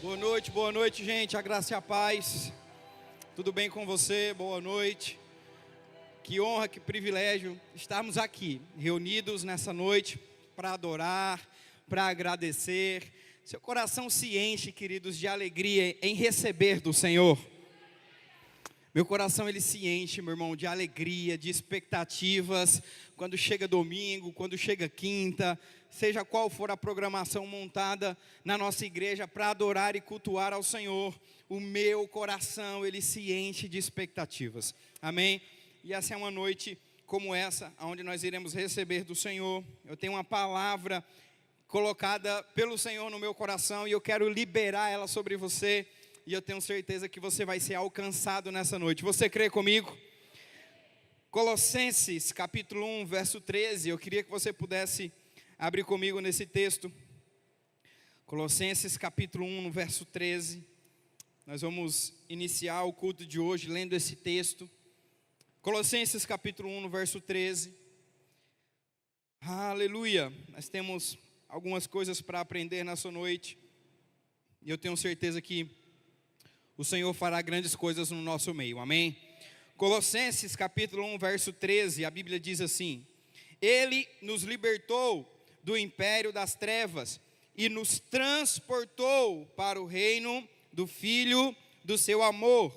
Boa noite, gente. A graça e a paz. Tudo bem com você? Boa noite. Que honra, que privilégio estarmos aqui, reunidos nessa noite para adorar, para agradecer. Seu coração se enche, queridos, de alegria em receber do Senhor. Meu coração, ele se enche, meu irmão, de alegria, de expectativas, quando chega domingo, quando chega quinta, seja qual for a programação montada na nossa igreja para adorar e cultuar ao Senhor, o meu coração, ele se enche de expectativas, amém? E essa é uma noite como essa, onde nós iremos receber do Senhor. Eu tenho uma palavra colocada pelo Senhor no meu coração e eu quero liberar ela sobre você. E eu tenho certeza que você vai ser alcançado nessa noite. Você crê comigo? Colossenses capítulo 1, verso 13. Eu queria que você pudesse abrir comigo nesse texto. Colossenses capítulo 1, no verso 13. Nós vamos iniciar o culto de hoje lendo esse texto. Colossenses capítulo 1, no verso 13. Aleluia. Nós temos algumas coisas para aprender nessa noite. E eu tenho certeza que o Senhor fará grandes coisas no nosso meio, amém? Colossenses capítulo 1, verso 13, a Bíblia diz assim: Ele nos libertou do império das trevas e nos transportou para o reino do Filho do seu amor,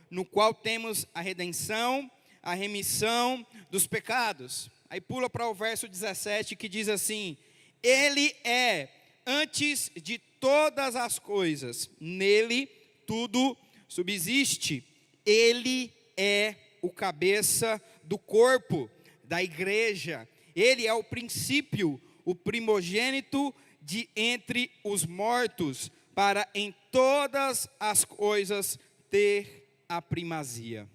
no qual temos a redenção, a remissão dos pecados. Aí pula para o verso 17 que diz assim: Ele é antes de todas as coisas, nele tudo subsiste. Ele é o cabeça do corpo, da igreja. Ele é o princípio, o primogênito de entre os mortos, para em todas as coisas ter a primazia.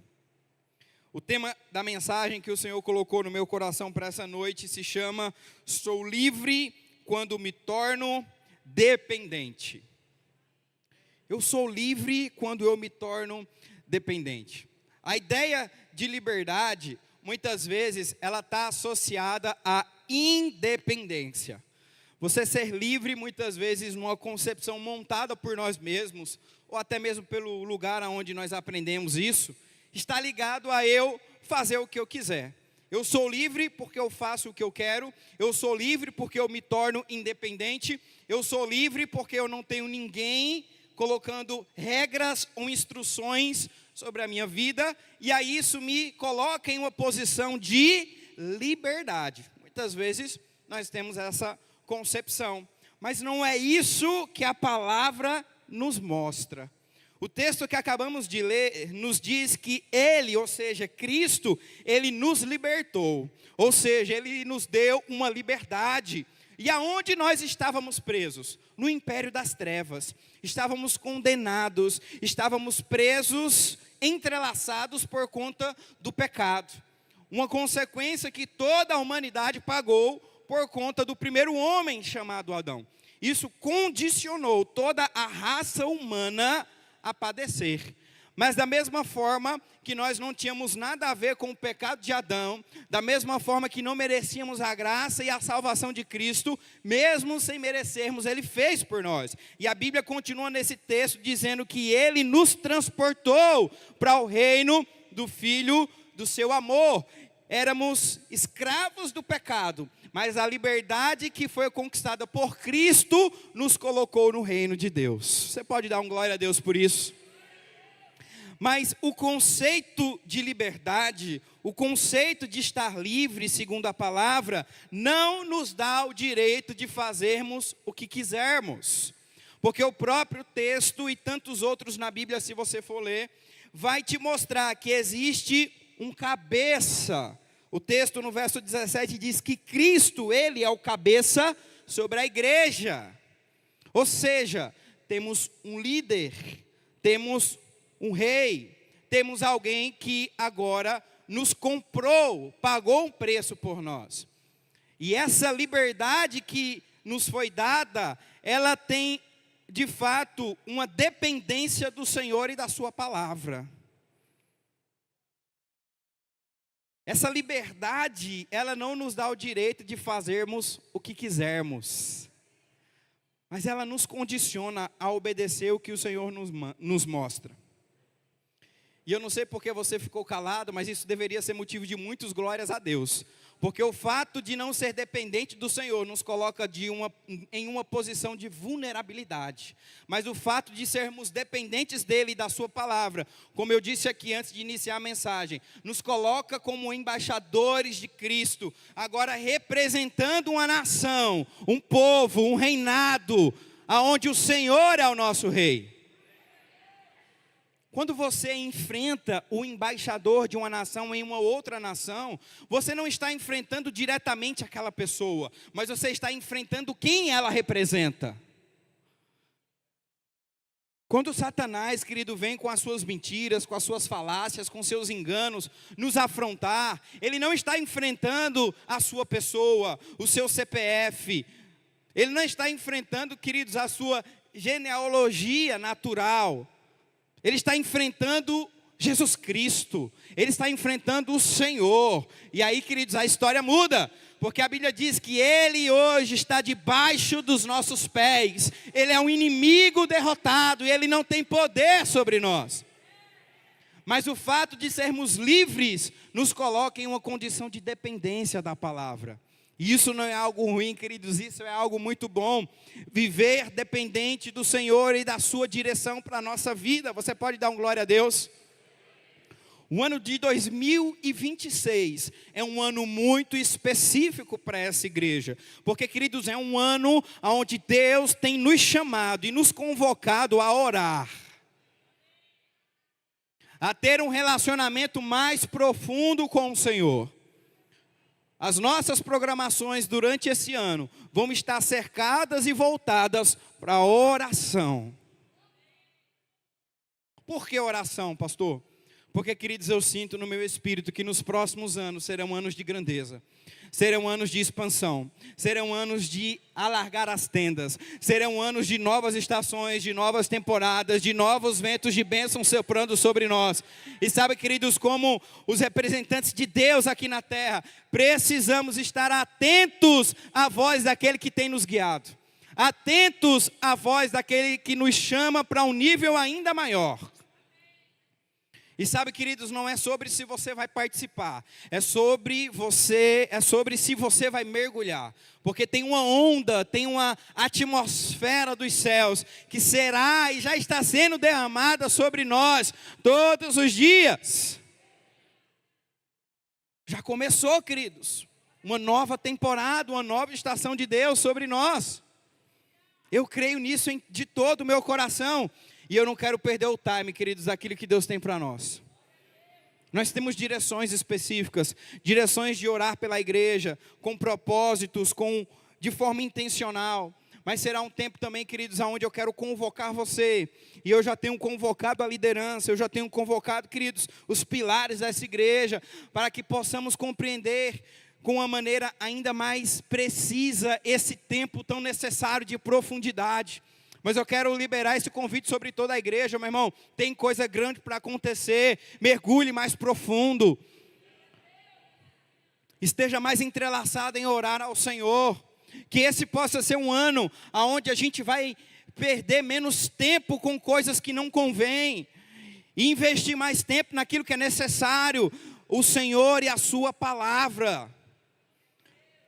O tema da mensagem que o Senhor colocou no meu coração para essa noite se chama: Sou livre quando me torno dependente. Eu sou livre quando eu me torno dependente. A ideia de liberdade, muitas vezes, ela está associada à independência. Você ser livre, muitas vezes, numa concepção montada por nós mesmos, ou até mesmo pelo lugar onde nós aprendemos isso, está ligado a eu fazer o que eu quiser. Eu sou livre porque eu faço o que eu quero, eu sou livre porque eu me torno independente, eu sou livre porque eu não tenho ninguém colocando regras ou instruções sobre a minha vida, e aí isso me coloca em uma posição de liberdade. Muitas vezes nós temos essa concepção, mas não é isso que a palavra nos mostra. O texto que acabamos de ler nos diz que Ele, ou seja, Cristo, Ele nos libertou, ou seja, Ele nos deu uma liberdade. E aonde nós estávamos presos? No império das trevas. Estávamos condenados, estávamos presos, entrelaçados por conta do pecado. Uma consequência que toda a humanidade pagou por conta do primeiro homem chamado Adão. Isso condicionou toda a raça humana a padecer. Mas da mesma forma que nós não tínhamos nada a ver com o pecado de Adão, da mesma forma que não merecíamos a graça e a salvação de Cristo, mesmo sem merecermos, Ele fez por nós. E a Bíblia continua nesse texto dizendo que Ele nos transportou para o reino do Filho do seu amor. Éramos escravos do pecado, mas a liberdade que foi conquistada por Cristo nos colocou no reino de Deus. Você pode dar um glória a Deus por isso? Mas o conceito de liberdade, o conceito de estar livre, segundo a palavra, não nos dá o direito de fazermos o que quisermos. Porque o próprio texto e tantos outros na Bíblia, se você for ler, vai te mostrar que existe um cabeça. O texto no verso 17 diz que Cristo, Ele é o cabeça sobre a igreja. Ou seja, temos um líder, temos um rei, temos alguém que agora nos comprou, pagou um preço por nós. E essa liberdade que nos foi dada, ela tem de fato uma dependência do Senhor e da sua palavra. Essa liberdade, ela não nos dá o direito de fazermos o que quisermos. mas ela nos condiciona a obedecer o que o Senhor nos mostra. E eu não sei porque você ficou calado, mas isso deveria ser motivo de muitas glórias a Deus. Porque o fato de não ser dependente do Senhor nos coloca em uma posição de vulnerabilidade. Mas o fato de sermos dependentes dEle e da Sua palavra, como eu disse aqui antes de iniciar a mensagem, nos coloca como embaixadores de Cristo, agora representando uma nação, um povo, um reinado, aonde o Senhor é o nosso Rei. Quando você enfrenta o embaixador de uma nação em uma outra nação, você não está enfrentando diretamente aquela pessoa, mas você está enfrentando quem ela representa. Quando Satanás, querido, vem com as suas mentiras, com as suas falácias, com seus enganos, nos afrontar, ele não está enfrentando a sua pessoa, o seu CPF, ele não está enfrentando, queridos, a sua genealogia natural. Ele está enfrentando Jesus Cristo, ele está enfrentando o Senhor. E aí, queridos, a história muda, porque a Bíblia diz que ele hoje está debaixo dos nossos pés. Ele é um inimigo derrotado e ele não tem poder sobre nós. Mas o fato de sermos livres nos coloca em uma condição de dependência da palavra. E isso não é algo ruim, queridos, isso é algo muito bom. Viver dependente do Senhor e da sua direção para a nossa vida. Você pode dar um glória a Deus? O ano de 2026 é um ano muito específico para essa igreja. Porque, queridos, é um ano onde Deus tem nos chamado e nos convocado a orar. A ter um relacionamento mais profundo com o Senhor. As nossas programações durante esse ano vão estar cercadas e voltadas para a oração. Por que oração, pastor? Porque, queridos, eu sinto no meu espírito que nos próximos anos serão anos de grandeza. Serão anos de expansão, serão anos de alargar as tendas, serão anos de novas estações, de novas temporadas, de novos ventos de bênção soprando sobre nós. E sabe, queridos, como os representantes de Deus aqui na terra, precisamos estar atentos à voz daquele que tem nos guiado, atentos à voz daquele que nos chama para um nível ainda maior. E sabe, queridos, não é sobre se você vai participar, é sobre se você vai mergulhar. Porque tem uma onda, tem uma atmosfera dos céus que será e já está sendo derramada sobre nós todos os dias. Já começou, queridos, uma nova temporada, uma nova estação de Deus sobre nós. Eu creio nisso de todo o meu coração. E eu não quero perder o time, queridos, daquilo que Deus tem para nós. Nós temos direções específicas, direções de orar pela igreja, com propósitos, de forma intencional. Mas será um tempo também, queridos, onde eu quero convocar você. E eu já tenho convocado a liderança, eu já tenho convocado, queridos, os pilares dessa igreja, para que possamos compreender com uma maneira ainda mais precisa esse tempo tão necessário de profundidade. Mas eu quero liberar esse convite sobre toda a igreja, meu irmão. Tem coisa grande para acontecer. Mergulhe mais profundo. Esteja mais entrelaçado em orar ao Senhor. Que esse possa ser um ano onde a gente vai perder menos tempo com coisas que não convêm. E investir mais tempo naquilo que é necessário. O Senhor e a sua palavra.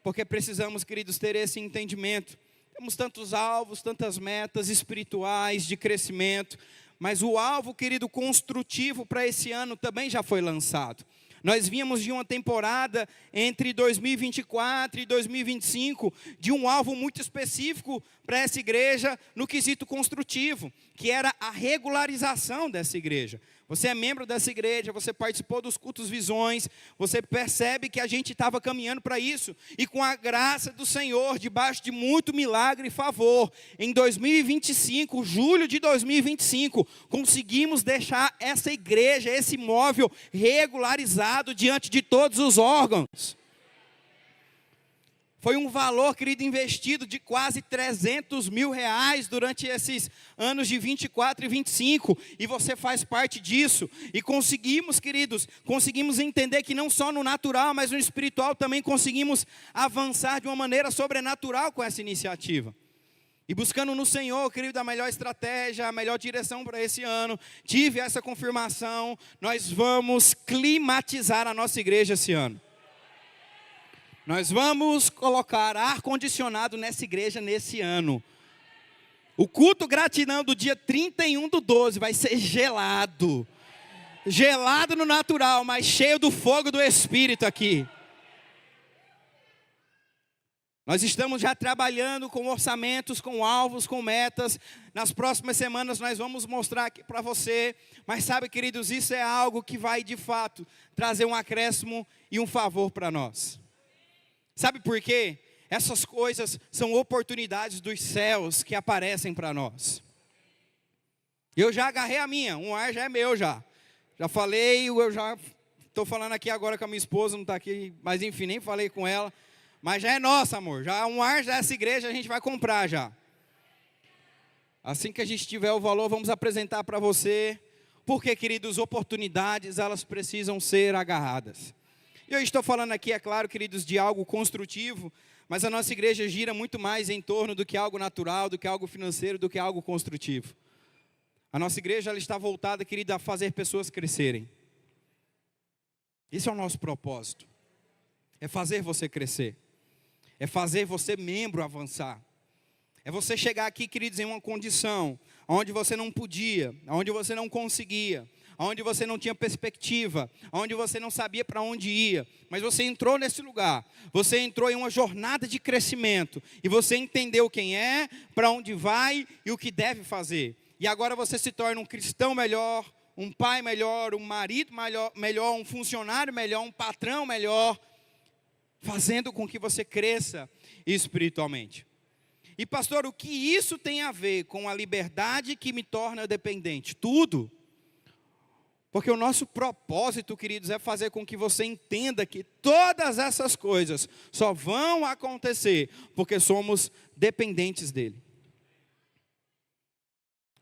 Porque precisamos, queridos, ter esse entendimento. Temos tantos alvos, tantas metas espirituais de crescimento, mas o alvo, querido, construtivo para esse ano também já foi lançado. Nós vínhamos de uma temporada entre 2024 e 2025, de um alvo muito específico para essa igreja no quesito construtivo, que era a regularização dessa igreja. Você é membro dessa igreja, você participou dos cultos visões, você percebe que a gente estava caminhando para isso. E com a graça do Senhor, debaixo de muito milagre e favor, em 2025, julho de 2025, conseguimos deixar essa igreja, esse imóvel regularizado diante de todos os órgãos. Foi um valor, querido, investido de quase 300 mil reais durante esses anos de 24 e 25. E você faz parte disso. E conseguimos, queridos, entender que não só no natural, mas no espiritual também conseguimos avançar de uma maneira sobrenatural com essa iniciativa. E buscando no Senhor, querido, a melhor estratégia, a melhor direção para esse ano, tive essa confirmação, nós vamos climatizar a nossa igreja esse ano. Nós vamos colocar ar-condicionado nessa igreja nesse ano. O culto gratidão do dia 31/12 vai ser gelado. Gelado no natural, mas cheio do fogo do Espírito aqui. Nós estamos já trabalhando com orçamentos, com alvos, com metas. Nas próximas semanas nós vamos mostrar aqui para você. Mas sabe, queridos, isso é algo que vai de fato trazer um acréscimo e um favor para nós. Sabe por quê? Essas coisas são oportunidades dos céus que aparecem para nós. Eu já agarrei a minha, um ar já é meu já. Já falei, eu já estou falando aqui agora com a minha esposa, não está aqui, mas enfim, nem falei com ela. Mas já é nossa, amor. Já um ar dessa igreja a gente vai comprar já. Assim que a gente tiver o valor, vamos apresentar para você. Porque, queridos, oportunidades, elas precisam ser agarradas. E eu estou falando aqui, é claro, queridos, de algo construtivo. Mas a nossa igreja gira muito mais em torno do que algo natural, do que algo financeiro, do que algo construtivo. A nossa igreja, ela está voltada, querida, a fazer pessoas crescerem. Esse é o nosso propósito. É fazer você crescer. É fazer você, membro, avançar. É você chegar aqui, queridos, em uma condição onde você não podia, onde você não conseguia, onde você não tinha perspectiva, onde você não sabia para onde ia. Mas você entrou nesse lugar, você entrou em uma jornada de crescimento. E você entendeu quem é, para onde vai e o que deve fazer. E agora você se torna um cristão melhor, um pai melhor, um marido melhor, um funcionário melhor, um patrão melhor, fazendo com que você cresça espiritualmente. E pastor, o que isso tem a ver com a liberdade que me torna dependente? Tudo. Porque o nosso propósito, queridos, é fazer com que você entenda que todas essas coisas só vão acontecer porque somos dependentes dele.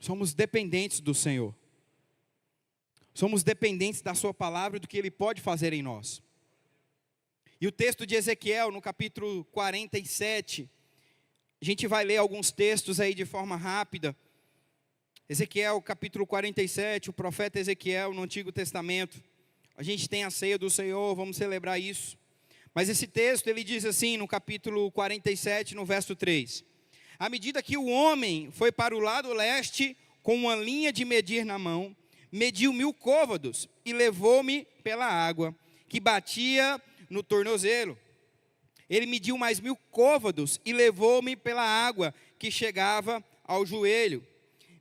Somos dependentes do Senhor. Somos dependentes da sua palavra e do que ele pode fazer em nós. E o texto de Ezequiel, no capítulo 47, a gente vai ler alguns textos aí de forma rápida. Ezequiel, capítulo 47, o profeta Ezequiel, no Antigo Testamento. A gente tem a ceia do Senhor, vamos celebrar isso. Mas esse texto, ele diz assim, no capítulo 47, no verso 3. À medida que o homem foi para o lado leste, com uma linha de medir na mão, mediu 1000 côvados e levou-me pela água, que batia no tornozelo. Ele mediu mais 1000 côvados e levou-me pela água, que chegava ao joelho.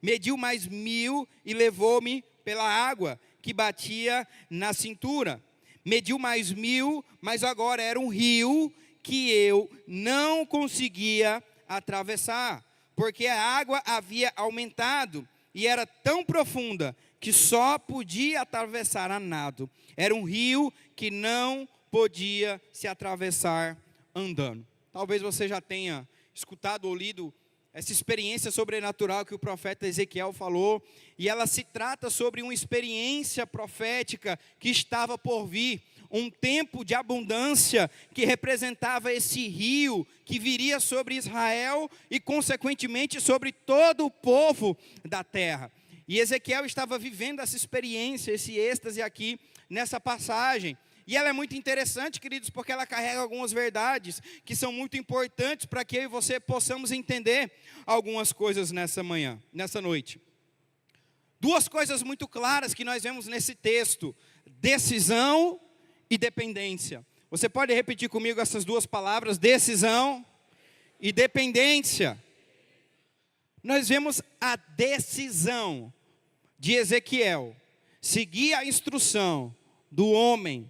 Mediu mais 1000 e levou-me pela água, que batia na cintura. Mediu mais 1000, mas agora era um rio que eu não conseguia atravessar, porque a água havia aumentado e era tão profunda que só podia atravessar a nado. Era um rio que não podia se atravessar andando. Talvez você já tenha escutado ou lido essa experiência sobrenatural que o profeta Ezequiel falou, e ela se trata sobre uma experiência profética que estava por vir, um tempo de abundância que representava esse rio que viria sobre Israel e consequentemente sobre todo o povo da terra. E Ezequiel estava vivendo essa experiência, esse êxtase aqui nessa passagem. E ela é muito interessante, queridos, porque ela carrega algumas verdades que são muito importantes para que eu e você possamos entender algumas coisas nessa manhã, nessa noite. Duas coisas muito claras que nós vemos nesse texto: decisão e dependência. Você pode repetir comigo essas duas palavras, decisão e dependência. Nós vemos a decisão de Ezequiel seguir a instrução do homem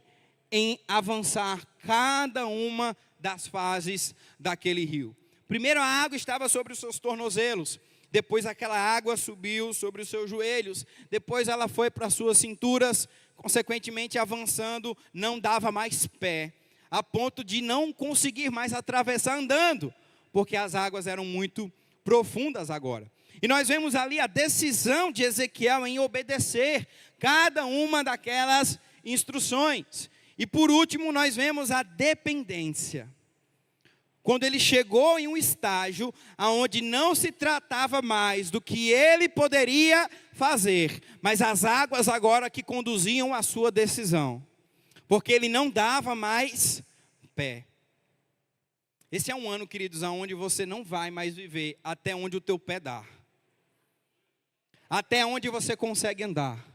em avançar cada uma das fases daquele rio. Primeiro a água estava sobre os seus tornozelos, depois aquela água subiu sobre os seus joelhos, depois ela foi para as suas cinturas, consequentemente avançando, não dava mais pé, a ponto de não conseguir mais atravessar andando, porque as águas eram muito profundas agora. E nós vemos ali a decisão de Ezequiel em obedecer cada uma daquelas instruções. E por último, nós vemos a dependência. quando ele chegou em um estágio onde não se tratava mais do que ele poderia fazer, mas as águas agora que conduziam a sua decisão, porque ele não dava mais pé. Esse é um ano, queridos, onde você não vai mais viver até onde o teu pé dá, até onde você consegue andar.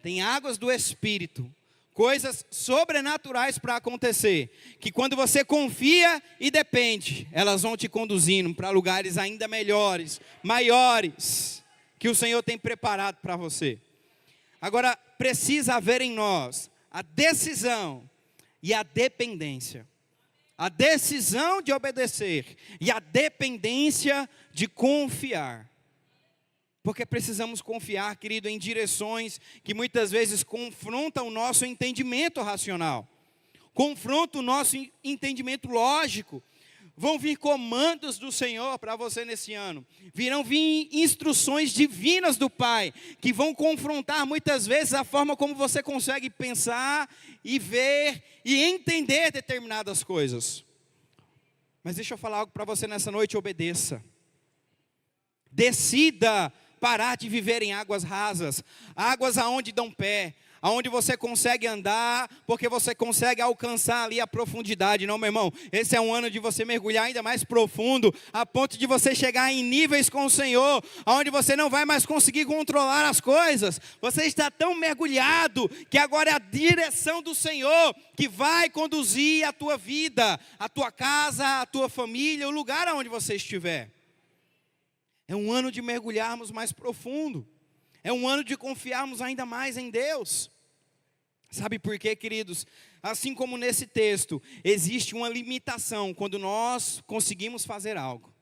Tem águas do Espírito, coisas sobrenaturais para acontecer, que quando você confia e depende, elas vão te conduzindo para lugares ainda melhores, maiores, que o Senhor tem preparado para você. Agora, precisa haver em nós a decisão e a dependência. A decisão de obedecer e a dependência de confiar. Porque precisamos confiar, querido, em direções que muitas vezes confrontam o nosso entendimento racional. Confrontam o nosso entendimento lógico. Vão vir comandos do Senhor para você nesse ano. Virão vir instruções divinas do Pai, que vão confrontar muitas vezes a forma como você consegue pensar e ver e entender determinadas coisas. Mas deixa eu falar algo para você nessa noite: obedeça. Decida parar de viver em águas rasas, águas aonde dão pé, aonde você consegue andar, porque você consegue alcançar ali a profundidade. Não, meu irmão, esse é um ano de você mergulhar ainda mais profundo, a ponto de você chegar em níveis com o Senhor, aonde você não vai mais conseguir controlar as coisas. Você está tão mergulhado, que agora é a direção do Senhor que vai conduzir a tua vida, a tua casa, a tua família, o lugar aonde você estiver. É um ano de mergulharmos mais profundo. É um ano de confiarmos ainda mais em Deus. Sabe por quê, queridos? Assim como nesse texto, existe uma limitação quando nós conseguimos fazer algo.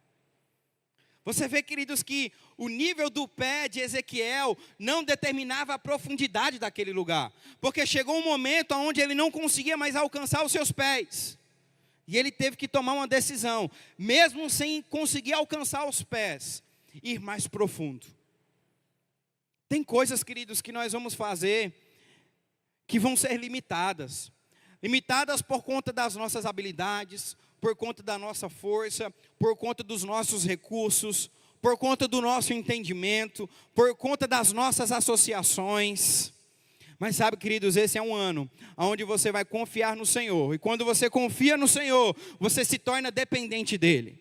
Você vê, queridos, que o nível do pé de Ezequiel não determinava a profundidade daquele lugar. Porque chegou um momento onde ele não conseguia mais alcançar os seus pés. E ele teve que tomar uma decisão, mesmo sem conseguir alcançar os pés, ir mais profundo. Tem coisas, queridos, que nós vamos fazer que vão ser limitadas. Limitadas por conta das nossas habilidades, por conta da nossa força, por conta dos nossos recursos, por conta do nosso entendimento, por conta das nossas associações. Mas sabe, queridos, esse é um ano onde você vai confiar no Senhor. E quando você confia no Senhor, você se torna dependente dEle.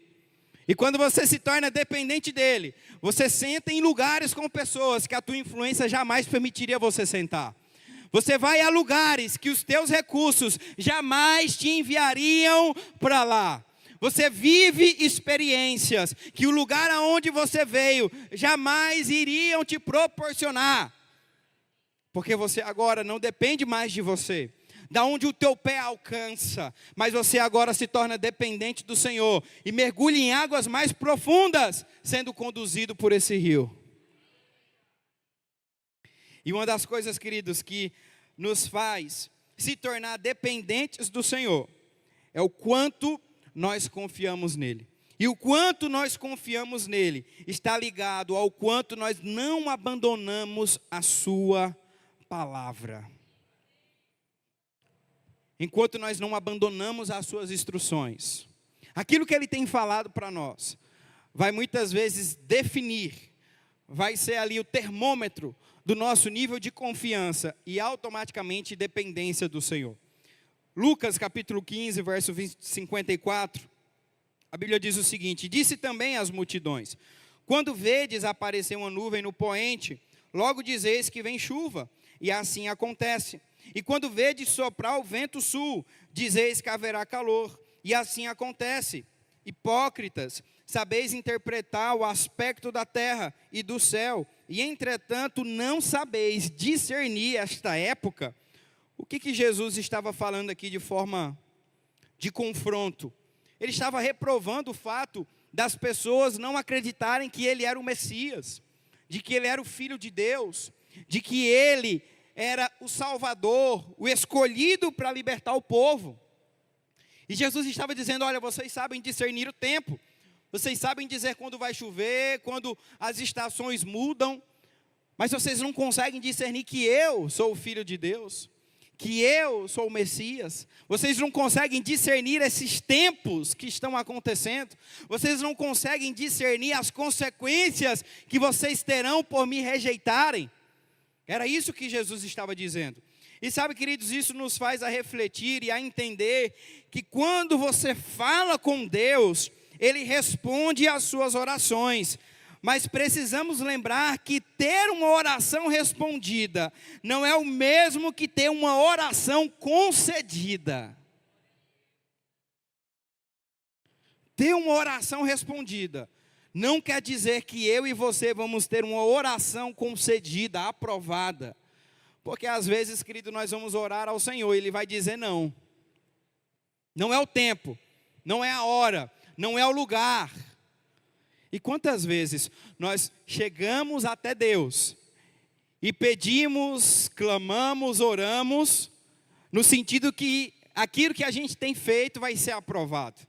E quando você se torna dependente dEle, você senta em lugares com pessoas que a tua influência jamais permitiria você sentar. Você vai a lugares que os teus recursos jamais te enviariam para lá. Você vive experiências que o lugar aonde você veio jamais iriam te proporcionar. Porque você agora não depende mais de você, da onde o teu pé alcança, mas você agora se torna dependente do Senhor e mergulha em águas mais profundas, sendo conduzido por esse rio. E uma das coisas, queridos, que nos faz se tornar dependentes do Senhor, é o quanto nós confiamos nele. E o quanto nós confiamos nele, está ligado ao quanto nós não abandonamos a sua palavra. Enquanto nós não abandonamos as suas instruções, aquilo que ele tem falado para nós, vai muitas vezes definir, vai ser ali o termômetro do nosso nível de confiança e automaticamente dependência do Senhor. Lucas capítulo 15, verso 54, a Bíblia diz o seguinte: disse também às multidões: quando vedes aparecer uma nuvem no poente, logo dizeis que vem chuva, e assim acontece. E quando vedes soprar o vento sul, dizeis que haverá calor, e assim acontece. Hipócritas, sabeis interpretar o aspecto da terra e do céu, e entretanto não sabeis discernir esta época. O que Jesus estava falando aqui de forma de confronto? Ele estava reprovando o fato das pessoas não acreditarem que ele era o Messias, de que ele era o Filho de Deus, de que ele era o Salvador, o escolhido para libertar o povo. E Jesus estava dizendo: olha, vocês sabem discernir o tempo, vocês sabem dizer quando vai chover, quando as estações mudam, mas vocês não conseguem discernir que eu sou o Filho de Deus, que eu sou o Messias? Vocês não conseguem discernir esses tempos que estão acontecendo? Vocês não conseguem discernir as consequências que vocês terão por me rejeitarem? Era isso que Jesus estava dizendo. E sabe, queridos, isso nos faz a refletir e a entender que quando você fala com Deus, Ele responde às suas orações. Mas precisamos lembrar que ter uma oração respondida não é o mesmo que ter uma oração concedida. Ter uma oração respondida não quer dizer que eu e você vamos ter uma oração concedida, aprovada. Porque às vezes, querido, nós vamos orar ao Senhor e Ele vai dizer não. Não é o tempo, não é a hora, não é o lugar. E quantas vezes nós chegamos até Deus e pedimos, clamamos, oramos, no sentido que aquilo que a gente tem feito vai ser aprovado.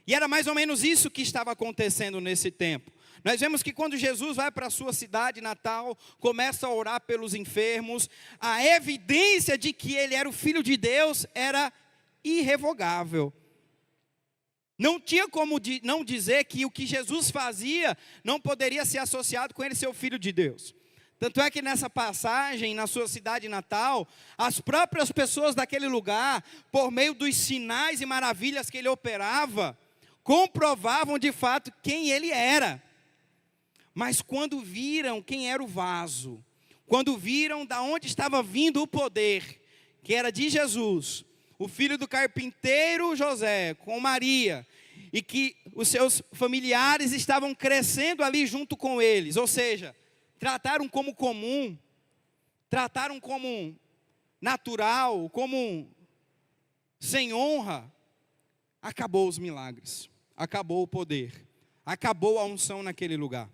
E era mais ou menos isso que estava acontecendo nesse tempo. Nós vemos que quando Jesus vai para a sua cidade natal, começa a orar pelos enfermos, a evidência de que ele era o Filho de Deus era irrevogável. Não tinha como não dizer que o que Jesus fazia não poderia ser associado com ele ser o Filho de Deus. Tanto é que nessa passagem, na sua cidade natal, as próprias pessoas daquele lugar, por meio dos sinais e maravilhas que ele operava, comprovavam de fato quem ele era. Mas quando viram quem era o vaso, quando viram de onde estava vindo o poder, que era de Jesus, o filho do carpinteiro José, com Maria, e que os seus familiares estavam crescendo ali junto com eles, ou seja, trataram como comum, trataram como natural, como sem honra, acabou os milagres, acabou o poder, acabou a unção naquele lugar.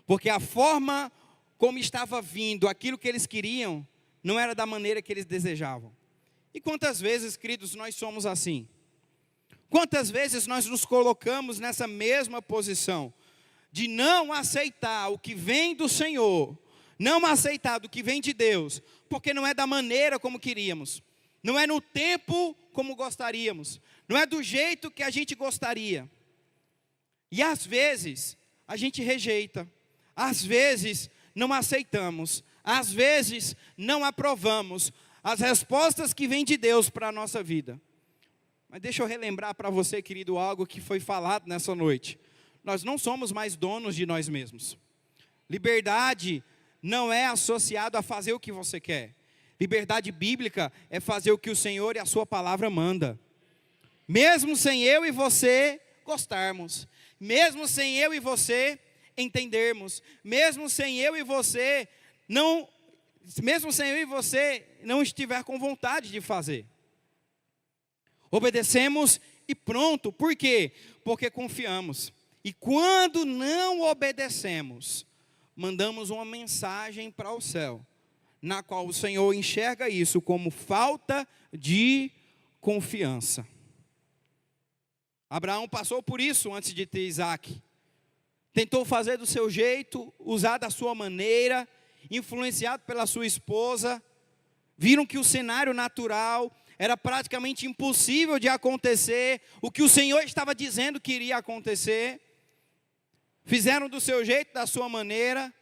Porque a forma como estava vindo aquilo que eles queriam, não era da maneira que eles desejavam. E quantas vezes, queridos, nós somos assim? Quantas vezes nós nos colocamos nessa mesma posição, de não aceitar o que vem do Senhor, não aceitar do que vem de Deus, porque não é da maneira como queríamos, não é no tempo como gostaríamos, não é do jeito que a gente gostaria. E às vezes, a gente rejeita, às vezes não aceitamos, às vezes não aprovamos as respostas que vêm de Deus para a nossa vida. Mas deixa eu relembrar para você, querido, algo que foi falado nessa noite. Nós não somos mais donos de nós mesmos. Liberdade não é associado a fazer o que você quer. Liberdade bíblica é fazer o que o Senhor e a sua palavra manda. Mesmo sem eu e você gostarmos, mesmo sem eu e você entendermos, mesmo sem eu e você não estiver com vontade de fazer. Obedecemos e pronto. Por quê? Porque confiamos. E quando não obedecemos, mandamos uma mensagem para o céu, na qual o Senhor enxerga isso como falta de confiança. Abraão passou por isso antes de ter Isaac. Tentou fazer do seu jeito, usar da sua maneira, influenciado pela sua esposa. Viram que o cenário natural era praticamente impossível de acontecer, o que o Senhor estava dizendo que iria acontecer. Fizeram do seu jeito, da sua maneira,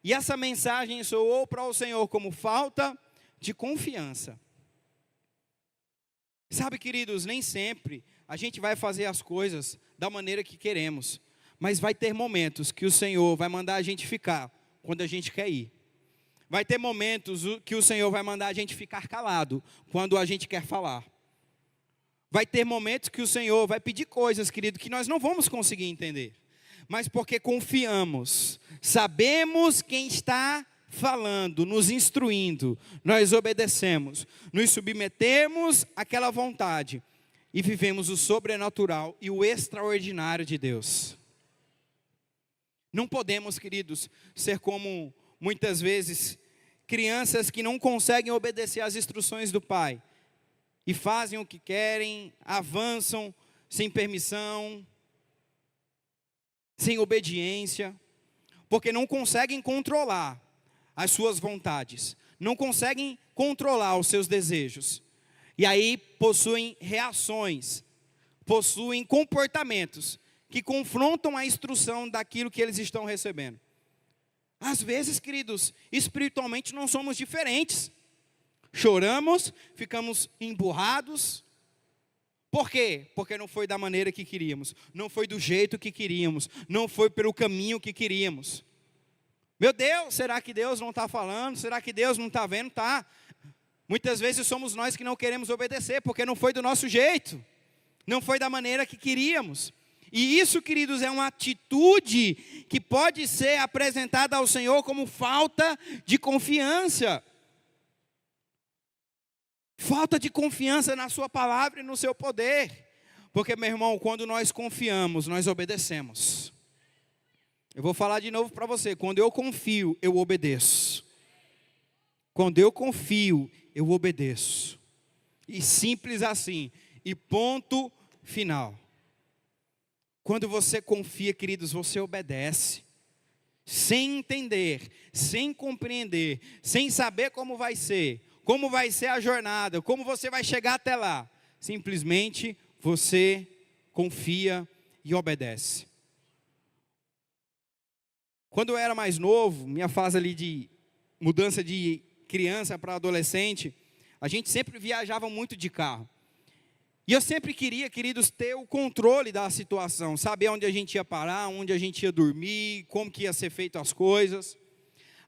e essa mensagem soou para o Senhor como falta de confiança. Sabe, queridos, nem sempre a gente vai fazer as coisas da maneira que queremos, mas vai ter momentos que o Senhor vai mandar a gente ficar quando a gente quer ir. Vai ter momentos que o Senhor vai mandar a gente ficar calado quando a gente quer falar. Vai ter momentos que o Senhor vai pedir coisas, querido, que nós não vamos conseguir entender. Mas porque confiamos, sabemos quem está falando, nos instruindo, nós obedecemos, nos submetemos àquela vontade e vivemos o sobrenatural e o extraordinário de Deus. Não podemos, queridos, ser como muitas vezes crianças que não conseguem obedecer às instruções do pai e fazem o que querem, avançam sem permissão, sem obediência, porque não conseguem controlar as suas vontades, não conseguem controlar os seus desejos. E aí possuem reações, possuem comportamentos que confrontam a instrução daquilo que eles estão recebendo. Às vezes, queridos, espiritualmente não somos diferentes. Choramos, ficamos emburrados. Por quê? Porque não foi da maneira que queríamos, não foi do jeito que queríamos, não foi pelo caminho que queríamos. Meu Deus, será que Deus não está falando? Será que Deus não está vendo? Tá. Muitas vezes somos nós que não queremos obedecer, porque não foi do nosso jeito, não foi da maneira que queríamos. E isso, queridos, é uma atitude que pode ser apresentada ao Senhor como falta de confiança. Falta de confiança na sua palavra e no seu poder. Porque, meu irmão, quando nós confiamos, nós obedecemos. Eu vou falar de novo para você. Quando eu confio, eu obedeço. Quando eu confio, eu obedeço. E simples assim. E ponto final. Quando você confia, queridos, você obedece. Sem entender, sem compreender, sem saber como vai ser a jornada, como você vai chegar até lá. Simplesmente você confia e obedece. Quando eu era mais novo, minha fase ali de mudança de criança para adolescente, a gente sempre viajava muito de carro. E eu sempre queria, queridos, ter o controle da situação, saber onde a gente ia parar, onde a gente ia dormir, como que ia ser feito as coisas.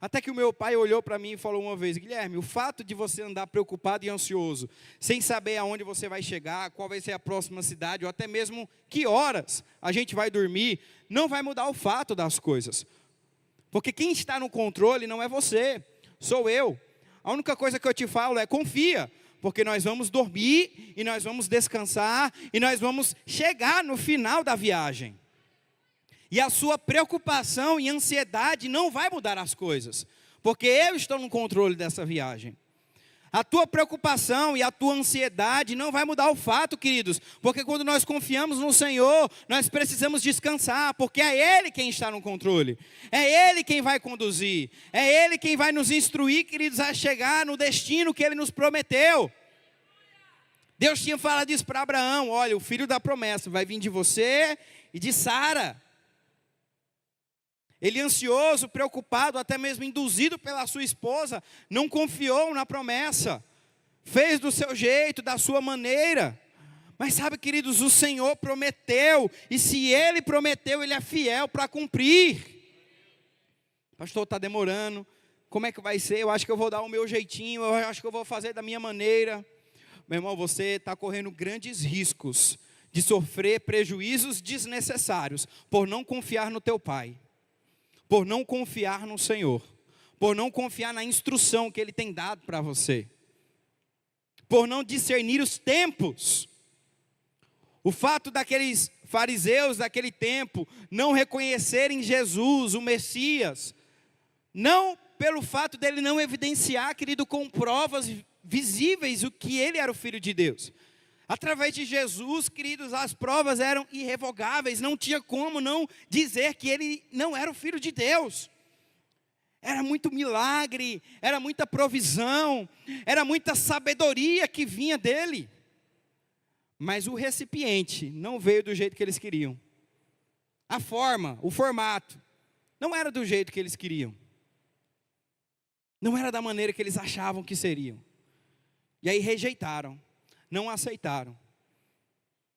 Até que o meu pai olhou para mim e falou uma vez: Guilherme, o fato de você andar preocupado e ansioso, sem saber aonde você vai chegar, qual vai ser a próxima cidade, ou até mesmo que horas a gente vai dormir, não vai mudar o fato das coisas. Porque quem está no controle não é você, sou eu. A única coisa que eu te falo é confia, porque nós vamos dormir, e nós vamos descansar, e nós vamos chegar no final da viagem. E a sua preocupação e ansiedade não vai mudar as coisas, porque eu estou no controle dessa viagem. A tua preocupação e a tua ansiedade não vai mudar o fato, queridos, porque quando nós confiamos no Senhor, nós precisamos descansar, porque é Ele quem está no controle, é Ele quem vai conduzir, é Ele quem vai nos instruir, queridos, a chegar no destino que Ele nos prometeu. Deus tinha falado isso para Abraão: olha, o filho da promessa vai vir de você e de Sara. Ele, ansioso, preocupado, até mesmo induzido pela sua esposa, não confiou na promessa, fez do seu jeito, da sua maneira. Mas sabe, queridos, o Senhor prometeu, e se Ele prometeu, Ele é fiel para cumprir. Pastor, está demorando, como é que vai ser? Eu acho que eu vou dar o meu jeitinho, eu acho que eu vou fazer da minha maneira. Meu irmão, você está correndo grandes riscos de sofrer prejuízos desnecessários por não confiar no teu Pai, por não confiar no Senhor, por não confiar na instrução que Ele tem dado para você, por não discernir os tempos. O fato daqueles fariseus daquele tempo não reconhecerem Jesus, o Messias, não pelo fato dele não evidenciar, querido, com provas visíveis o que ele era o Filho de Deus. Através de Jesus, queridos, as provas eram irrevogáveis, não tinha como não dizer que ele não era o Filho de Deus. Era muito milagre, era muita provisão, era muita sabedoria que vinha dele. Mas o recipiente não veio do jeito que eles queriam. A forma, o formato, não era do jeito que eles queriam. Não era da maneira que eles achavam que seriam. E aí rejeitaram, não aceitaram.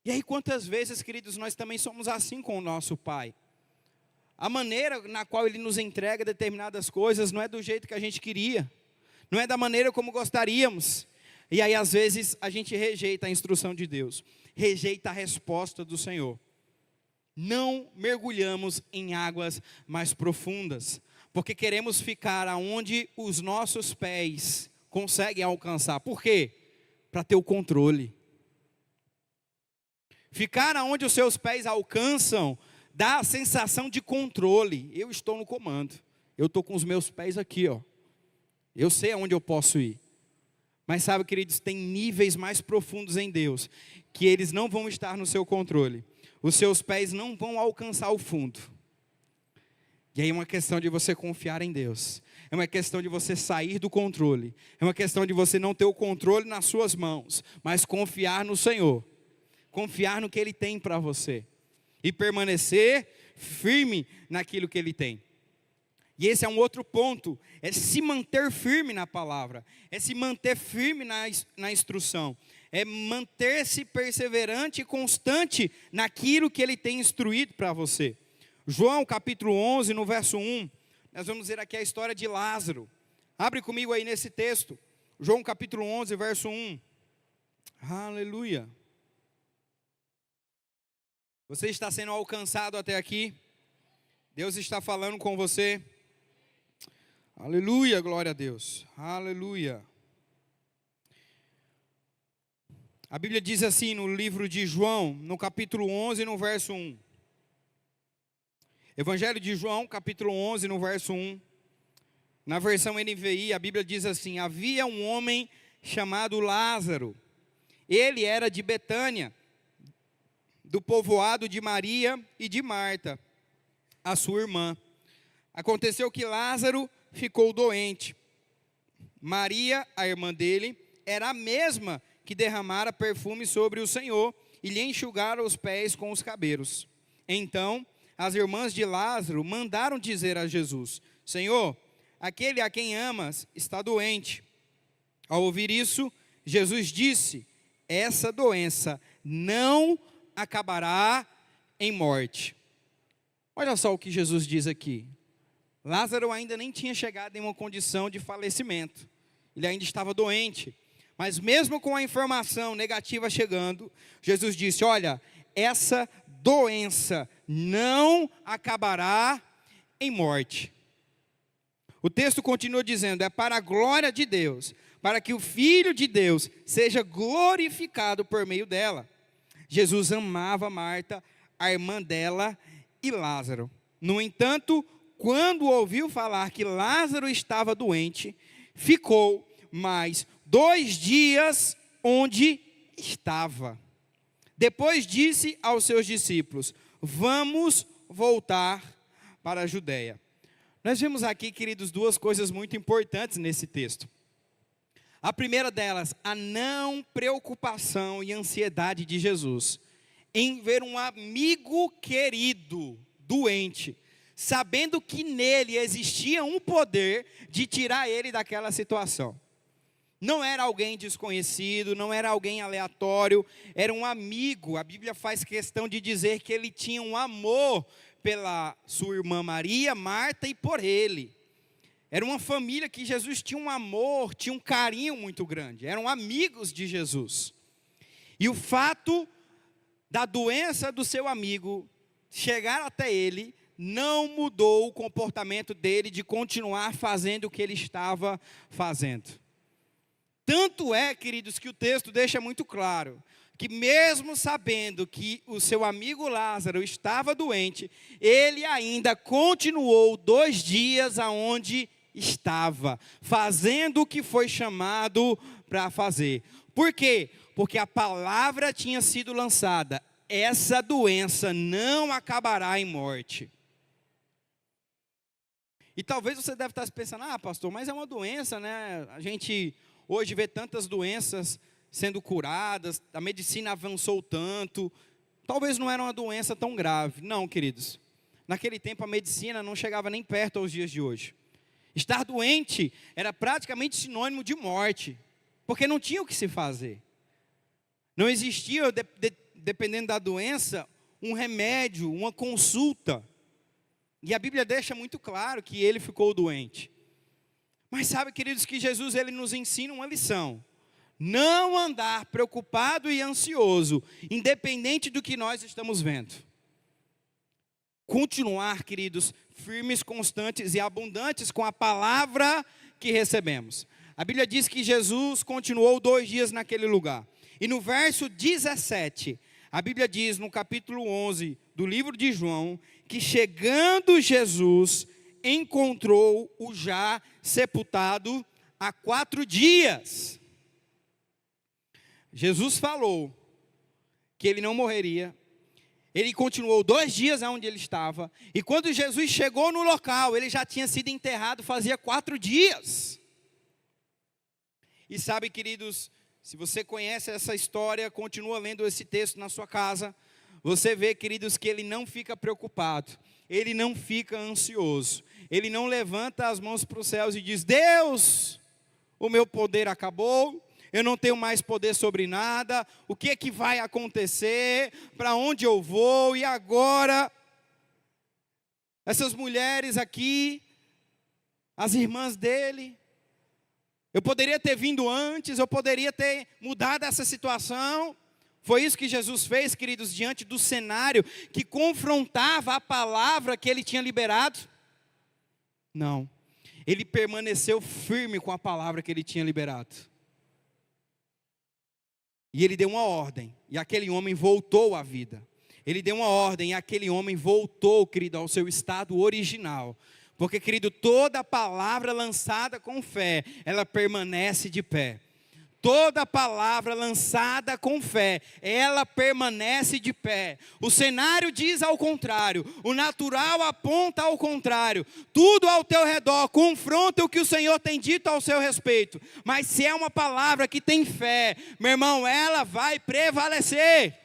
E aí quantas vezes, queridos, nós também somos assim com o nosso Pai. A maneira na qual Ele nos entrega determinadas coisas não é do jeito que a gente queria. Não é da maneira como gostaríamos. E aí às vezes a gente rejeita a instrução de Deus. Rejeita a resposta do Senhor. Não mergulhamos em águas mais profundas. Porque queremos ficar aonde os nossos pés conseguem alcançar. Por quê? Para ter o controle. Ficar aonde os seus pés alcançam dá a sensação de controle. Eu estou no comando. Eu estou com os meus pés aqui, ó. Eu sei aonde eu posso ir. Mas sabe, queridos, tem níveis mais profundos em Deus, que eles não vão estar no seu controle. Os seus pés não vão alcançar o fundo. E aí é uma questão de você confiar em Deus. É uma questão de você sair do controle. É uma questão de você não ter o controle nas suas mãos, mas confiar no Senhor. Confiar no que Ele tem para você. E permanecer firme naquilo que Ele tem. E esse é um outro ponto, é se manter firme na palavra, é se manter firme na instrução, é manter-se perseverante e constante naquilo que Ele tem instruído para você. João capítulo 11, no verso 1, nós vamos ver aqui a história de Lázaro. Abre comigo aí nesse texto, João capítulo 11, verso 1. Aleluia. Você está sendo alcançado até aqui? Deus está falando com você? Aleluia, glória a Deus, aleluia. A Bíblia diz assim no livro de João, no capítulo 11, no verso 1. Evangelho de João, capítulo 11, no verso 1. Na versão NVI, a Bíblia diz assim: havia um homem chamado Lázaro. Ele era de Betânia, do povoado de Maria e de Marta, a sua irmã. Aconteceu que Lázaro ficou doente. Maria, a irmã dele, era a mesma que derramara perfume sobre o Senhor e lhe enxugara os pés com os cabelos. Então, as irmãs de Lázaro mandaram dizer a Jesus: Senhor, aquele a quem amas está doente. Ao ouvir isso, Jesus disse: essa doença não acabará em morte. Olha só o que Jesus diz aqui. Lázaro ainda nem tinha chegado em uma condição de falecimento. Ele ainda estava doente. Mas mesmo com a informação negativa chegando, Jesus disse: olha, essa doença não acabará em morte. O texto continua dizendo: é para a glória de Deus, para que o Filho de Deus seja glorificado por meio dela. Jesus amava Marta, a irmã dela, e Lázaro. No entanto, quando ouviu falar que Lázaro estava doente, ficou mais 2 dias onde estava. Depois disse aos seus discípulos: vamos voltar para a Judeia. Nós vemos aqui, queridos, 2 coisas muito importantes nesse texto. A primeira delas, a não preocupação e ansiedade de Jesus em ver um amigo querido doente, sabendo que nele existia um poder de tirar ele daquela situação. Não era alguém desconhecido, não era alguém aleatório, era um amigo. A Bíblia faz questão de dizer que ele tinha um amor pela sua irmã Maria, Marta e por ele. Era uma família que Jesus tinha um amor, tinha um carinho muito grande. Eram amigos de Jesus. E o fato da doença do seu amigo chegar até ele não mudou o comportamento dele de continuar fazendo o que ele estava fazendo. Tanto é, queridos, que o texto deixa muito claro que mesmo sabendo que o seu amigo Lázaro estava doente, ele ainda continuou 2 dias aonde estava, fazendo o que foi chamado para fazer. Por quê? Porque a palavra tinha sido lançada: essa doença não acabará em morte. E talvez você deve estar pensando: ah, pastor, mas é uma doença, né? A gente hoje vê tantas doenças sendo curadas, a medicina avançou tanto. Talvez não era uma doença tão grave. Não, queridos. Naquele tempo a medicina não chegava nem perto aos dias de hoje. Estar doente era praticamente sinônimo de morte, porque não tinha o que se fazer. Não existia, dependendo da doença, um remédio, uma consulta. E a Bíblia deixa muito claro que ele ficou doente. Mas sabe, queridos, que Jesus ele nos ensina uma lição: não andar preocupado e ansioso, independente do que nós estamos vendo. Continuar, queridos, firmes, constantes e abundantes com a palavra que recebemos. A Bíblia diz que Jesus continuou 2 dias naquele lugar. E no verso 17, a Bíblia diz, no capítulo 11 do livro de João, que chegando Jesus, encontrou o já sepultado há 4 dias. Jesus falou que ele não morreria. Ele continuou 2 dias onde ele estava. E quando Jesus chegou no local, ele já tinha sido enterrado fazia 4 dias. E sabe, queridos, se você conhece essa história, continua lendo esse texto na sua casa. Você vê, queridos, que ele não fica preocupado. Ele não fica ansioso. Ele não levanta as mãos para os céus e diz: Deus, o meu poder acabou. Eu não tenho mais poder sobre nada. O que é que vai acontecer? Para onde eu vou? E agora? Essas mulheres aqui, as irmãs dele. Eu poderia ter vindo antes, eu poderia ter mudado essa situação. Foi isso que Jesus fez, queridos, diante do cenário que confrontava a palavra que ele tinha liberado? Não. Ele permaneceu firme com a palavra que ele tinha liberado. E ele deu uma ordem, e aquele homem voltou à vida. Ele deu uma ordem, e aquele homem voltou, querido, ao seu estado original. Porque, querido, toda palavra lançada com fé, ela permanece de pé. Toda palavra lançada com fé, ela permanece de pé. O cenário diz ao contrário, o natural aponta ao contrário. Tudo ao teu redor confronta o que o Senhor tem dito ao seu respeito. Mas se é uma palavra que tem fé, meu irmão, ela vai prevalecer.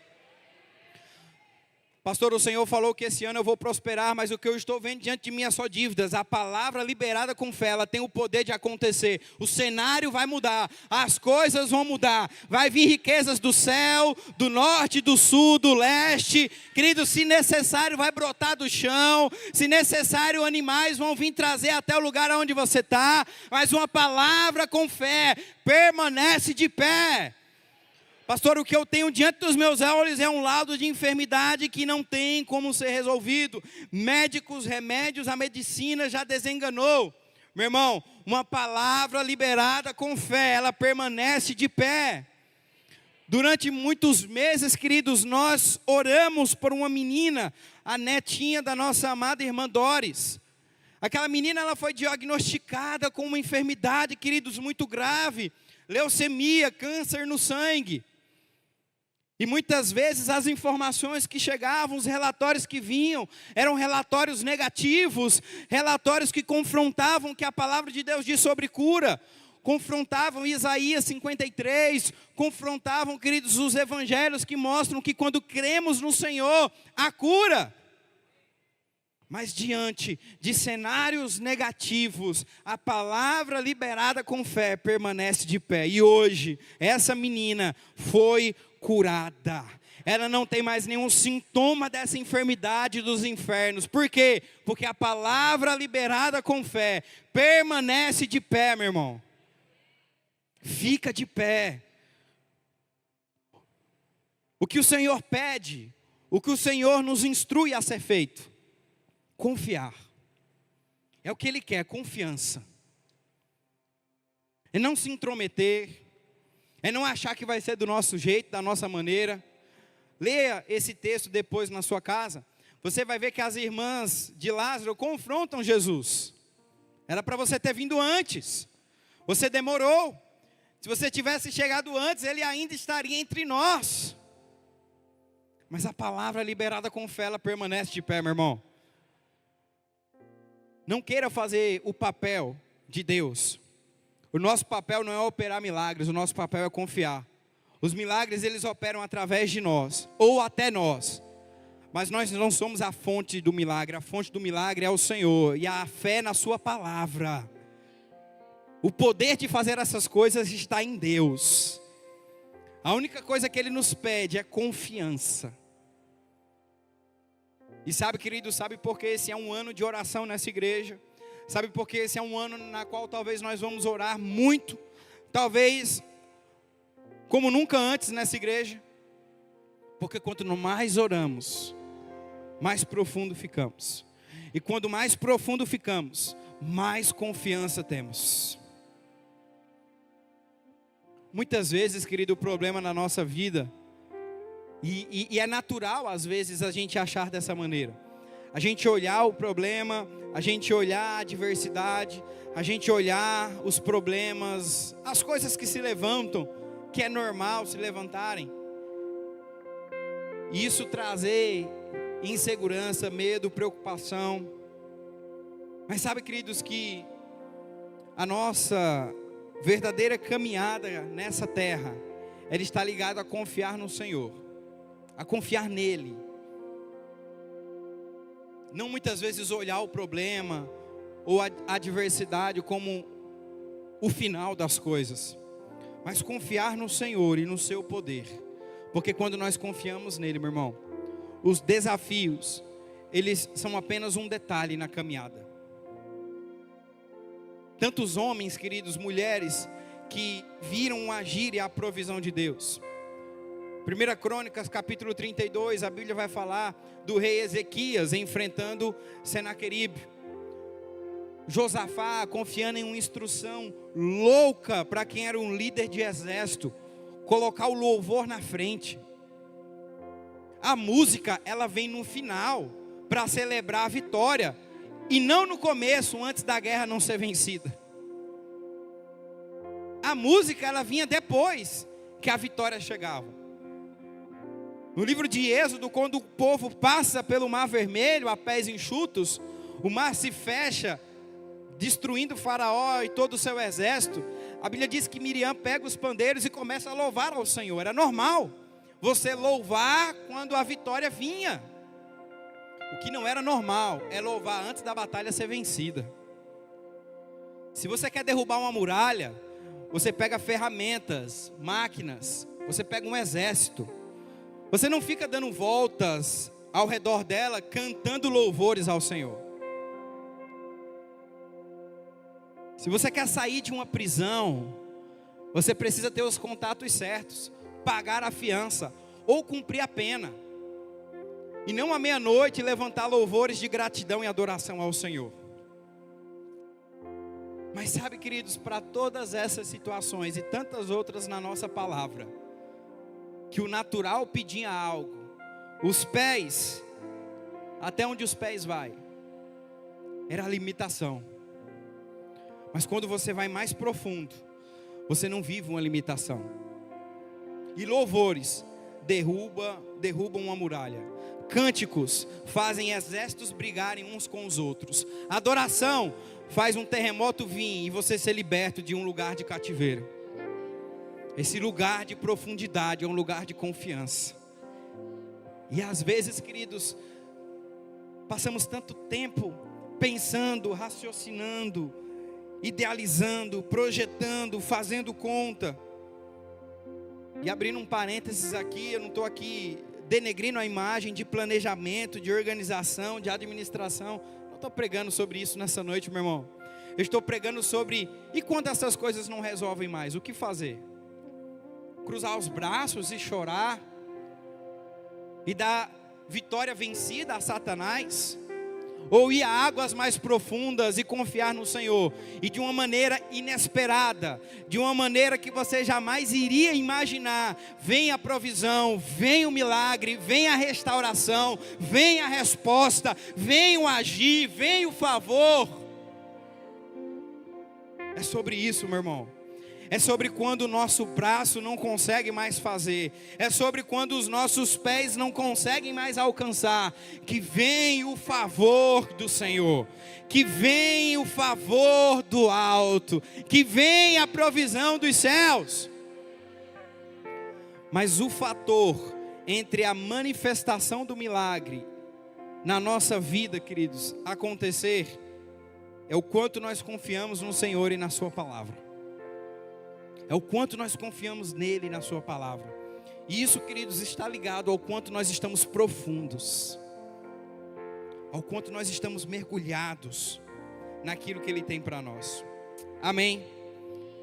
Pastor, o Senhor falou que esse ano eu vou prosperar, mas o que eu estou vendo diante de mim é só dívidas. A palavra liberada com fé, ela tem o poder de acontecer. O cenário vai mudar, as coisas vão mudar. Vai vir riquezas do céu, do norte, do sul, do leste. Querido, se necessário vai brotar do chão. Se necessário animais vão vir trazer até o lugar onde você está. Mas uma palavra com fé permanece de pé. Pastor, o que eu tenho diante dos meus olhos é um lado de enfermidade que não tem como ser resolvido. Médicos, remédios, a medicina já desenganou. Meu irmão, uma palavra liberada com fé, ela permanece de pé. Durante muitos meses, queridos, nós oramos por uma menina, a netinha da nossa amada irmã Doris. Aquela menina, ela foi diagnosticada com uma enfermidade, queridos, muito grave. Leucemia, câncer no sangue. E muitas vezes as informações que chegavam, os relatórios que vinham, eram relatórios negativos, relatórios que confrontavam o que a palavra de Deus diz sobre cura, confrontavam Isaías 53, confrontavam, queridos, os evangelhos que mostram que quando cremos no Senhor, há cura. Mas diante de cenários negativos, a palavra liberada com fé permanece de pé. E hoje, essa menina foi curada. Ela não tem mais nenhum sintoma dessa enfermidade dos infernos. Por quê? Porque a palavra liberada com fé permanece de pé, meu irmão. Fica de pé. O que o Senhor pede, o que o Senhor nos instrui a ser feito? Confiar. É o que Ele quer, confiança. É não se intrometer. É não achar que vai ser do nosso jeito, da nossa maneira. Leia esse texto depois na sua casa. Você vai ver que as irmãs de Lázaro confrontam Jesus. Era para você ter vindo antes. Você demorou. Se você tivesse chegado antes, ele ainda estaria entre nós. Mas a palavra liberada com fé, ela permanece de pé, meu irmão. Não queira fazer o papel de Deus. O nosso papel não é operar milagres, o nosso papel é confiar. Os milagres, eles operam através de nós, ou até nós. Mas nós não somos a fonte do milagre. A fonte do milagre é o Senhor, e a fé na sua palavra. O poder de fazer essas coisas está em Deus. A única coisa que Ele nos pede é confiança. E sabe, querido, sabe por que esse é um ano de oração nessa igreja? Sabe por que esse é um ano na qual talvez nós vamos orar muito? Talvez como nunca antes nessa igreja. Porque quanto mais oramos, mais profundo ficamos. E quando mais profundo ficamos, mais confiança temos. Muitas vezes, querido, o problema na nossa vida, e é natural às vezes a gente achar dessa maneira. A gente olhar o problema, a gente olhar a adversidade, a gente olhar os problemas, as coisas que se levantam, que é normal se levantarem. E isso trazer insegurança, medo, preocupação. Mas sabe, queridos, que a nossa verdadeira caminhada nessa terra, ela está ligada a confiar no Senhor, a confiar nele. Não muitas vezes olhar o problema ou a adversidade como o final das coisas, mas confiar no Senhor e no seu poder. Porque quando nós confiamos nele, meu irmão, os desafios, eles são apenas um detalhe na caminhada. Tantos homens, queridos, mulheres, que viram o agir e a provisão de Deus. 1 Crônicas, capítulo 32, a Bíblia vai falar do rei Ezequias enfrentando Senaqueribe. Josafá confiando em uma instrução louca para quem era um líder de exército, colocar o louvor na frente. A música, ela vem no final para celebrar a vitória, e não no começo, antes da guerra não ser vencida. A música, ela vinha depois que a vitória chegava. No livro de Êxodo, quando o povo passa pelo Mar Vermelho a pés enxutos, o mar se fecha, destruindo Faraó e todo o seu exército. A Bíblia diz que Miriam pega os pandeiros e começa a louvar ao Senhor. Era normal você louvar quando a vitória vinha. O que não era normal é louvar antes da batalha ser vencida. Se você quer derrubar uma muralha, você pega ferramentas, máquinas, você pega um exército. Você não fica dando voltas ao redor dela, cantando louvores ao Senhor. Se você quer sair de uma prisão, você precisa ter os contatos certos, pagar a fiança ou cumprir a pena. E não à meia-noite levantar louvores de gratidão e adoração ao Senhor. Mas sabe, queridos, para todas essas situações e tantas outras na nossa palavra, que o natural pedia algo, os pés, até onde os pés vai, era a limitação. Mas quando você vai mais profundo, você não vive uma limitação. E louvores derrubam uma muralha. Cânticos fazem exércitos brigarem uns com os outros. Adoração faz um terremoto vir e você ser liberto de um lugar de cativeiro. Esse lugar de profundidade é um lugar de confiança. E às vezes, queridos, passamos tanto tempo pensando, raciocinando, idealizando, projetando, fazendo conta. E abrindo um parênteses aqui, eu não estou aqui denegrindo a imagem de planejamento, de organização, de administração. Não estou pregando sobre isso nessa noite, meu irmão. Eu estou pregando sobre, e quando essas coisas não resolvem mais, o que fazer? Cruzar os braços e chorar? E dar vitória vencida a Satanás? Ou ir a águas mais profundas e confiar no Senhor, e de uma maneira inesperada, de uma maneira que você jamais iria imaginar, vem a provisão, vem o milagre, vem a restauração, vem a resposta, vem o agir, vem o favor. É sobre isso, meu irmão. É sobre quando o nosso braço não consegue mais fazer. É sobre quando os nossos pés não conseguem mais alcançar. Que vem o favor do Senhor. Que vem o favor do alto. Que vem a provisão dos céus. Mas o fator entre a manifestação do milagre na nossa vida, queridos, acontecer, é o quanto nós confiamos no Senhor e na sua palavra. É o quanto nós confiamos nele e na sua palavra. E isso, queridos, está ligado ao quanto nós estamos profundos, ao quanto nós estamos mergulhados naquilo que ele tem para nós. Amém.